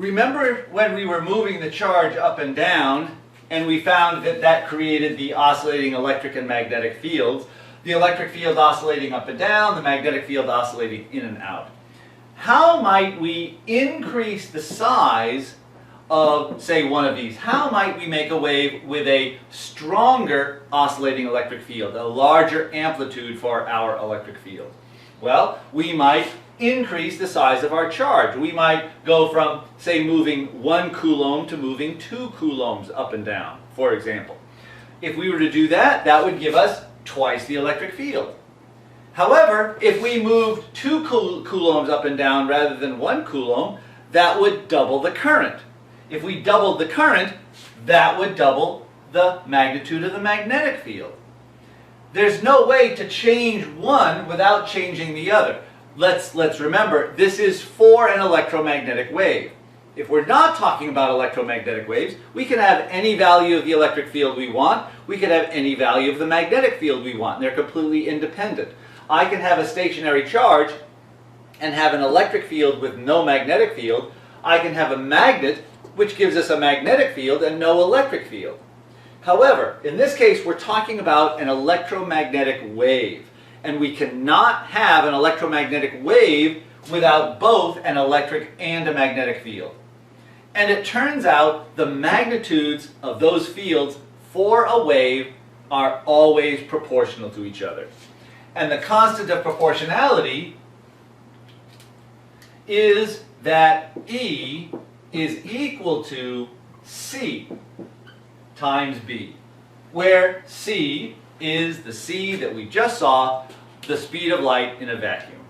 Remember when we were moving the charge up and down and we found that that created the oscillating electric and magnetic fields, the electric field oscillating up and down, the magnetic field oscillating in and out. How might we increase the size of, say, one of these? How might we make a wave with a stronger oscillating electric field, a larger amplitude for our electric field? Well, we might increase the size of our charge. We might go from, say, moving 1 coulomb to moving 2 coulombs up and down, for example. If we were to do that, that would give us twice the electric field. However, if we moved 2 coulombs up and down rather than 1 coulomb, that would double the current. If we doubled the current, that would double the magnitude of the magnetic field. There's no way to change one without changing the other. Let's remember, this is for an electromagnetic wave. If we're not talking about electromagnetic waves, we can have any value of the electric field we want. We can have any value of the magnetic field we want. They're completely independent. I can have a stationary charge and have an electric field with no magnetic field. I can have a magnet which gives us a magnetic field and no electric field. However, in this case we're talking about an electromagnetic wave. And we cannot have an electromagnetic wave without both an electric and a magnetic field. And it turns out the magnitudes of those fields for a wave are always proportional to each other. And the constant of proportionality is that E is equal to C times B, where C is the c that we just saw, the speed of light in a vacuum.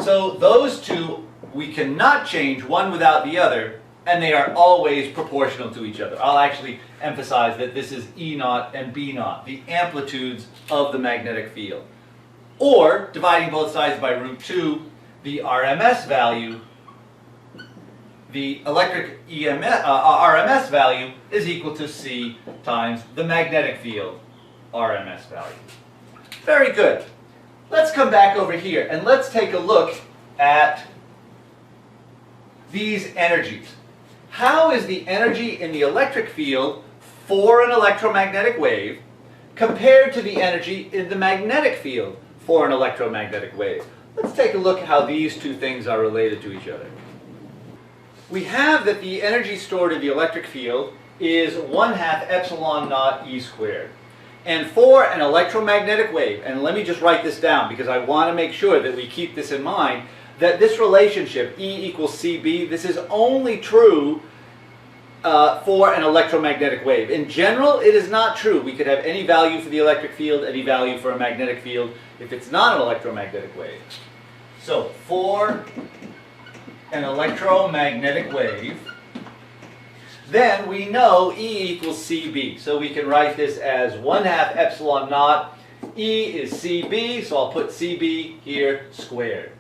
So those two, we cannot change one without the other, and they are always proportional to each other. I'll actually emphasize that this is E naught and B naught, the amplitudes of the magnetic field. Or, dividing both sides by root 2, the RMS value, the electric RMS value is equal to C times the magnetic field RMS value. Very good. Let's come back over here and let's take a look at these energies. How is the energy in the electric field for an electromagnetic wave compared to the energy in the magnetic field for an electromagnetic wave? Let's take a look at how these two things are related to each other. We have that the energy stored in the electric field is 1/2 epsilon naught E squared. And for an electromagnetic wave, and let me just write this down because I want to make sure that we keep this in mind, that this relationship, E equals CB, this is only true for an electromagnetic wave. In general, it is not true. We could have any value for the electric field, any value for a magnetic field, if it's not an electromagnetic wave. So, for an electromagnetic wave, then we know E equals CB. So we can write this as 1/2 epsilon naught. E is CB, so I'll put CB here squared.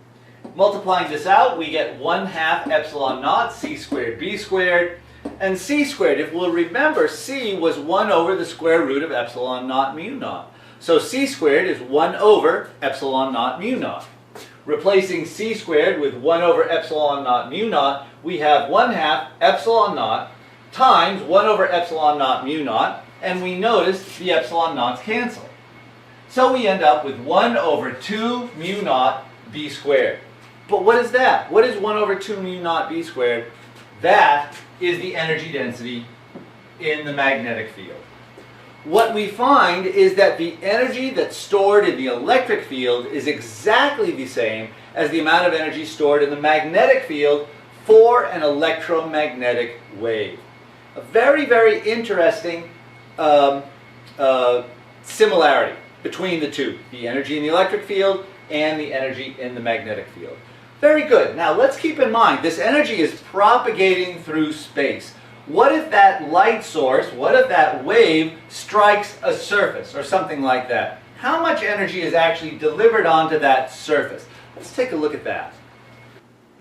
Multiplying this out, we get 1/2 epsilon naught C squared B squared. And C squared, if we'll remember, C was 1 over the square root of epsilon naught mu naught. So C squared is 1 over epsilon naught mu naught. Replacing C squared with 1 over epsilon naught mu naught, we have 1/2 epsilon naught times 1 over epsilon naught mu naught, and we notice the epsilon naughts cancel. So we end up with 1 over 2 mu naught B squared. But what is that? What is 1 over 2 mu naught B squared? That is the energy density in the magnetic field. What we find is that the energy that's stored in the electric field is exactly the same as the amount of energy stored in the magnetic field for an electromagnetic wave. A very, very interesting similarity between the two, the energy in the electric field and the energy in the magnetic field. Very good. Now let's keep in mind this energy is propagating through space. What if that light source, what if that wave strikes a surface or something like that? How much energy is actually delivered onto that surface? Let's take a look at that.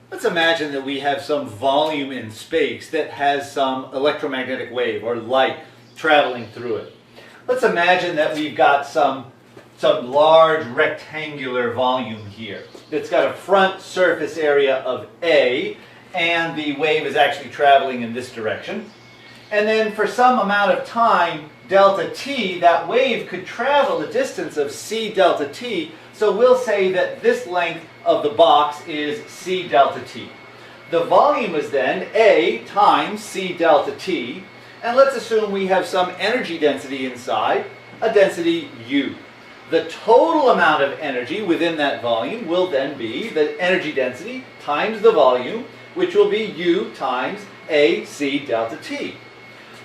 Let's imagine that we have some volume in space that has some electromagnetic wave or light traveling through it. Let's imagine that we've got some large rectangular volume here that's got a front surface area of A, and the wave is actually traveling in this direction. And then for some amount of time, delta t, that wave could travel a distance of c delta t. So we'll say that this length of the box is c delta t. The volume is then A times c delta t. And let's assume we have some energy density inside, a density U. The total amount of energy within that volume will then be the energy density times the volume, which will be U times AC delta T.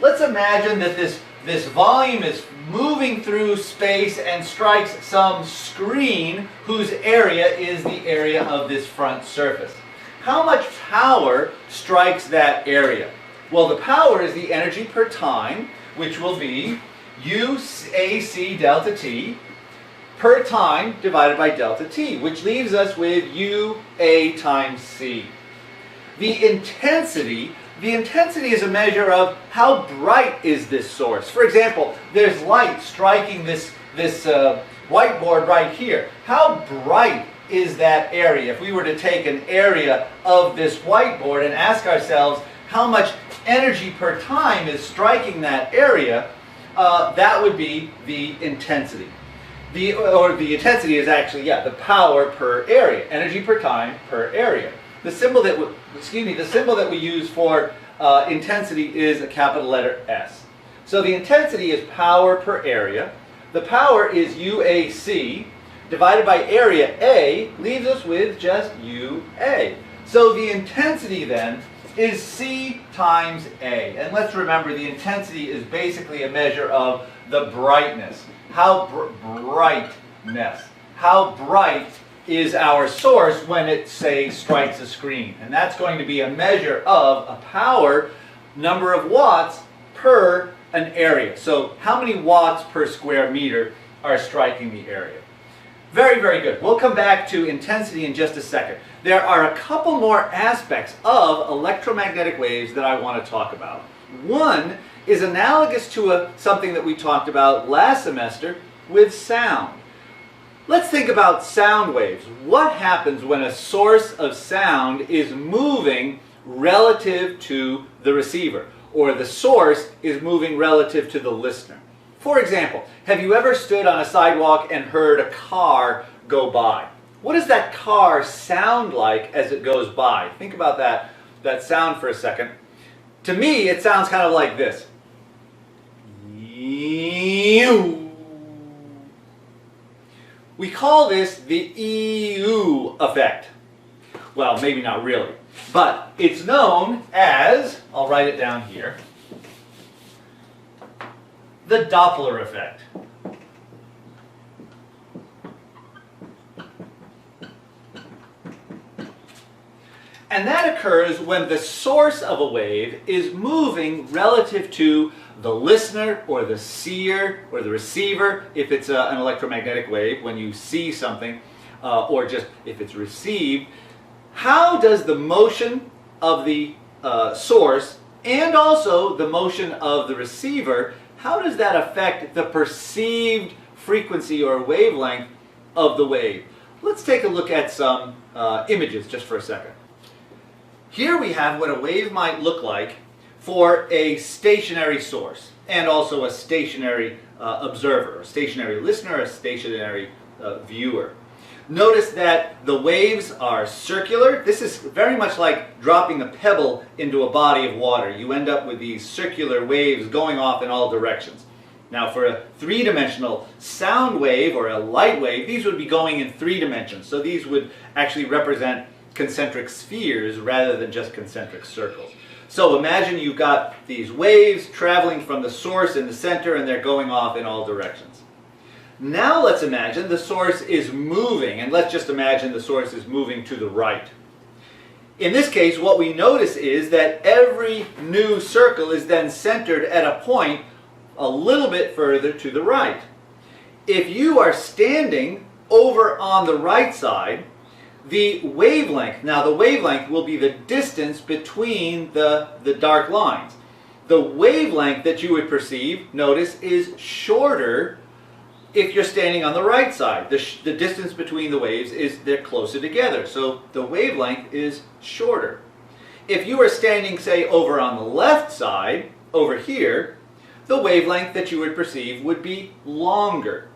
Let's imagine that this volume is moving through space and strikes some screen whose area is the area of this front surface. How much power strikes that area? Well, the power is the energy per time, which will be UAC delta T per time divided by delta T, which leaves us with UA times C. The intensity is a measure of how bright is this source. For example, there's light striking this whiteboard right here. How bright is that area? If we were to take an area of this whiteboard and ask ourselves how much energy per time is striking that area, that would be the intensity. The intensity is actually, the power per area, energy per time per area. The symbol that we use for intensity is a capital letter S. So the intensity is power per area. The power is UAC divided by area A leaves us with just UA. So the intensity then is C times A. And let's remember, the intensity is basically a measure of the brightness. How bright is our source when it, say, strikes a screen. And that's going to be a measure of a power, number of watts per an area. So how many watts per square meter are striking the area? Very, very good. We'll come back to intensity in just a second. There are a couple more aspects of electromagnetic waves that I want to talk about. One is analogous to something that we talked about last semester with sound. Let's think about sound waves. What happens when a source of sound is moving relative to the receiver, or the source is moving relative to the listener? For example, have you ever stood on a sidewalk and heard a car go by? What does that car sound like as it goes by? Think about that sound for a second. To me, it sounds kind of like this. We call this the EU effect. Well, maybe not really, but it's known as, I'll write it down here, the Doppler effect. And that occurs when the source of a wave is moving relative to the listener or the seer or the receiver, if it's an electromagnetic wave, when you see something, or just if it's received. How does the motion of the source and also the motion of the receiver, how does that affect the perceived frequency or wavelength of the wave? Let's take a look at some images just for a second. Here we have what a wave might look like for a stationary source and also a stationary observer, a stationary listener, a stationary viewer. Notice that the waves are circular. This is very much like dropping a pebble into a body of water. You end up with these circular waves going off in all directions. Now for a three-dimensional sound wave or a light wave, these would be going in 3 dimensions. So these would actually represent concentric spheres rather than just concentric circles. So imagine you've got these waves traveling from the source in the center and they're going off in all directions. Now let's imagine the source is moving, and let's just imagine the source is moving to the right. In this case, what we notice is that every new circle is then centered at a point a little bit further to the right. If you are standing over on the right side, the wavelength, now the wavelength will be the distance between the dark lines. The wavelength that you would perceive, notice, is shorter if you're standing on the right side. The distance between the waves is, they're closer together, so the wavelength is shorter. If you were standing, say, over on the left side, over here, the wavelength that you would perceive would be longer.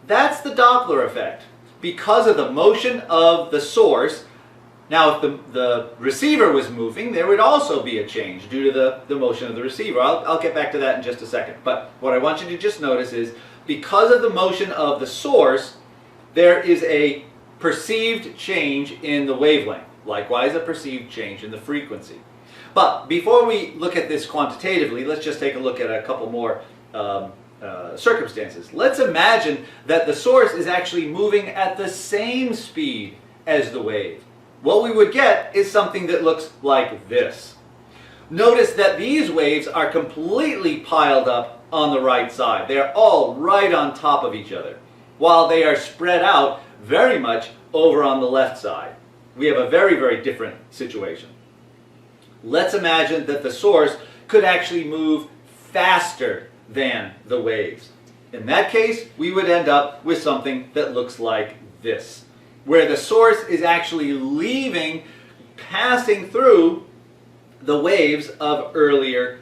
That's the Doppler effect. Because of the motion of the source, now if the receiver was moving, there would also be a change due to the motion of the receiver. I'll get back to that in just a second. But what I want you to just notice is, because of the motion of the source, there is a perceived change in the wavelength. Likewise, a perceived change in the frequency. But before we look at this quantitatively, let's just take a look at a couple more circumstances. Let's imagine that the source is actually moving at the same speed as the wave. What we would get is something that looks like this. Notice that these waves are completely piled up on the right side. They're all right on top of each other, while they are spread out very much over on the left side. We have a very, very different situation. Let's imagine that the source could actually move faster than the waves. In that case, we would end up with something that looks like this, where the source is actually passing through the waves of earlier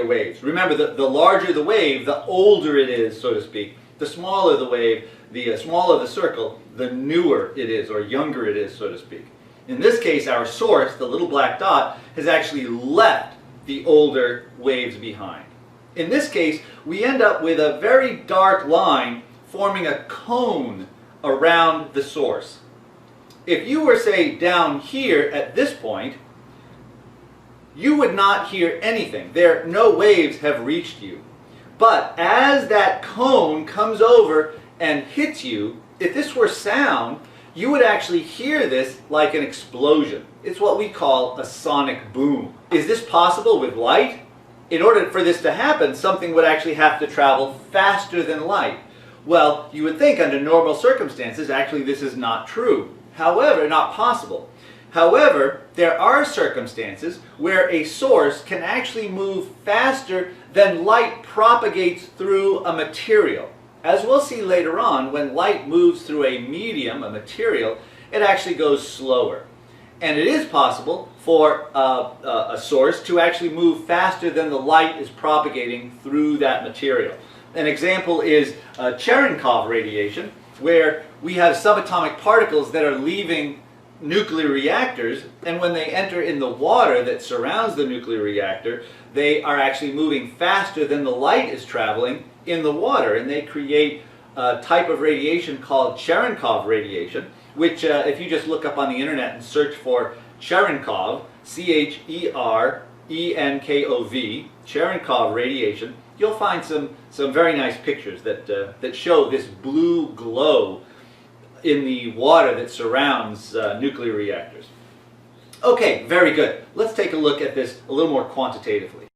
waves. Remember, the larger the wave, the older it is, so to speak. The smaller the wave, the smaller the circle, the newer it is, or younger it is, so to speak. In this case, our source, the little black dot, has actually left the older waves behind. In this case, we end up with a very dark line forming a cone around the source. If you were, say, down here at this point, you would not hear anything. No waves have reached you. But as that cone comes over and hits you, if this were sound, you would actually hear this like an explosion. It's what we call a sonic boom. Is this possible with light? In order for this to happen, something would actually have to travel faster than light. Well, you would think under normal circumstances, actually this is not true. However, not possible. However, there are circumstances where a source can actually move faster than light propagates through a material. As we'll see later on, when light moves through a medium, a material, it actually goes slower. And it is possible for a source to actually move faster than the light is propagating through that material. An example is Cherenkov radiation, where we have subatomic particles that are leaving nuclear reactors, and when they enter in the water that surrounds the nuclear reactor, they are actually moving faster than the light is traveling in the water, and they create a type of radiation called Cherenkov radiation, which if you just look up on the internet and search for Cherenkov, C-H-E-R-E-N-K-O-V, Cherenkov radiation, you'll find some very nice pictures that show this blue glow in the water that surrounds nuclear reactors. Okay, very good. Let's take a look at this a little more quantitatively.